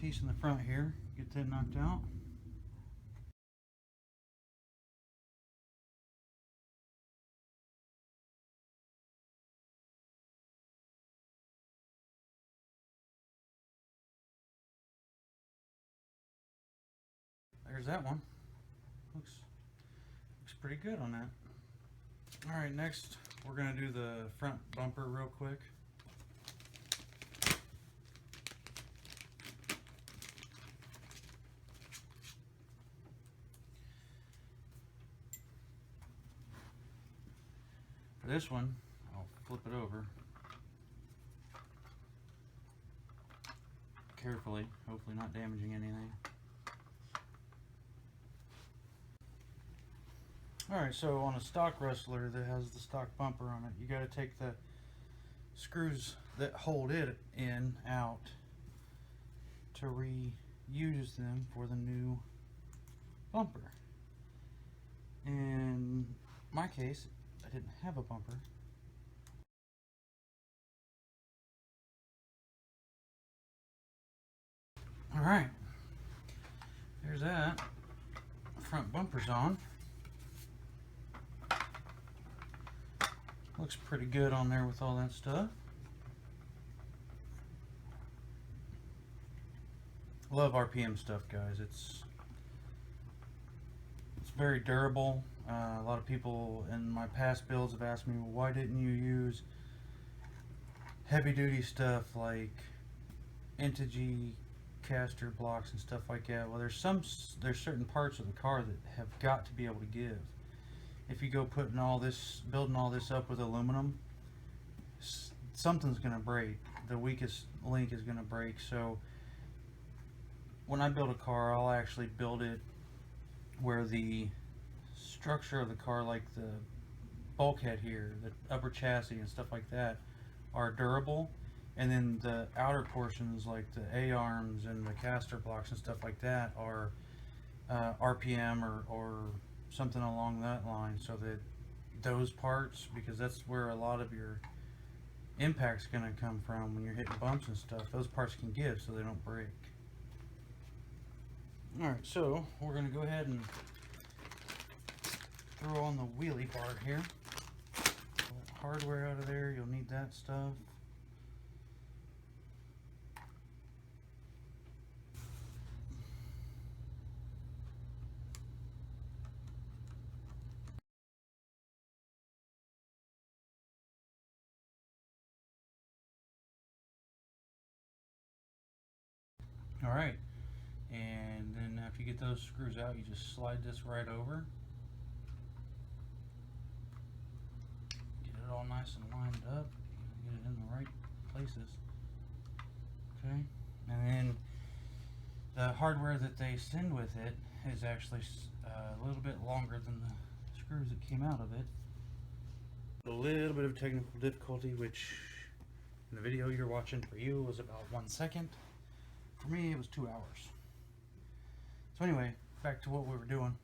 piece in the front here, get that knocked out. There's that one. Looks pretty good on that. Alright, next we're going to do the front bumper real quick. For this one, I'll flip it over carefully, hopefully not damaging anything. Alright, so on a stock Rustler that has the stock bumper on it, you got to take the screws that hold it in out to reuse them for the new bumper. In my case, I didn't have a bumper. Alright, there's that. Front bumper's on. Looks pretty good on there with all that stuff. Love RPM stuff, guys. It's very durable. A lot of people in my past builds have asked me, well, why didn't you use heavy duty stuff like Integy caster blocks and stuff like that? Well, there's certain parts of the car that have got to be able to give. If you go building all this up with aluminum, something's going to break. The weakest link is going to break. So when I build a car, I'll actually build it where the structure of the car, like the bulkhead here, the upper chassis and stuff like that, are durable, and then the outer portions like the A-arms and the caster blocks and stuff like that are RPM or something along that line, so that those parts, because that's where a lot of your impact's going to come from when you're hitting bumps and stuff, those parts can give so they don't break. Alright, so we're going to go ahead and throw on the wheelie bar here. Hardware out of there, you'll need that stuff. Alright, and then after you get those screws out, you just slide this right over. Get it all nice and lined up. Get it in the right places. Okay, and then the hardware that they send with it is actually a little bit longer than the screws that came out of it. A little bit of technical difficulty, which in the video you're watching for you was about 1 second. For me, it was 2 hours. So anyway, back to what we were doing.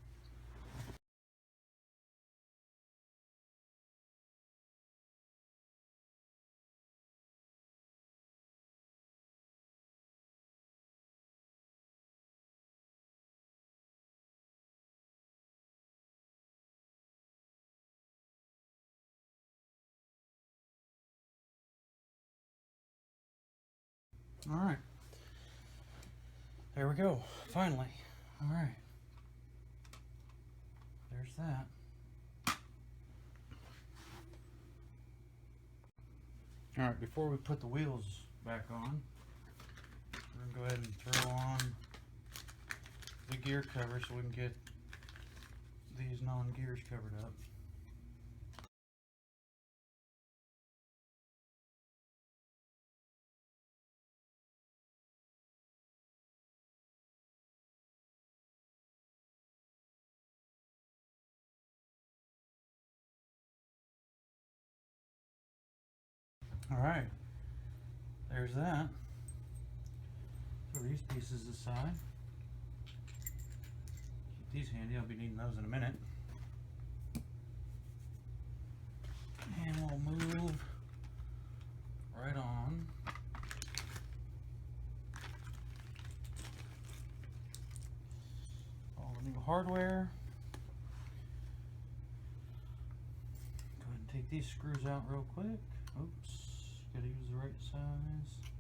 All right. There we go, finally. Alright. There's that. Alright, before we put the wheels back on, we're going to go ahead and throw on the gear cover so we can get these non-gears covered up. Alright, there's that. Throw these pieces aside. Keep these handy, I'll be needing those in a minute. And we'll move right on hardware. Go ahead and take these screws out real quick. Oops, gotta use the right size.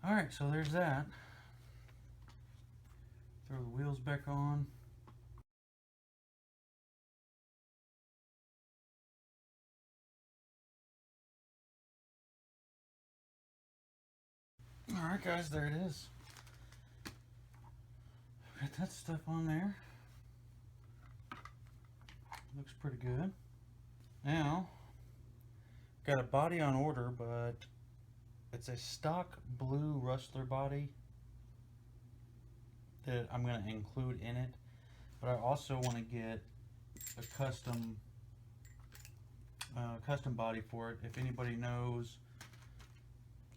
Alright, so there's that. Throw the wheels back on. Alright guys, there it is. Got that stuff on there. Looks pretty good. Now, got a body on order, but it's a stock blue Rustler body that I'm going to include in it. But I also want to get a custom body for it. If anybody knows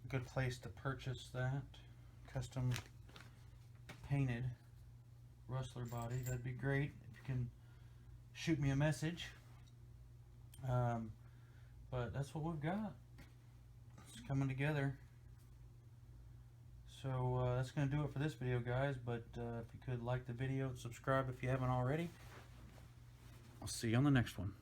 a good place to purchase that custom painted Rustler body, that'd be great. If you can shoot me a message. But that's what we've got. It's coming together. So that's going to do it for this video, guys. But if you could like the video and subscribe if you haven't already. I'll see you on the next one.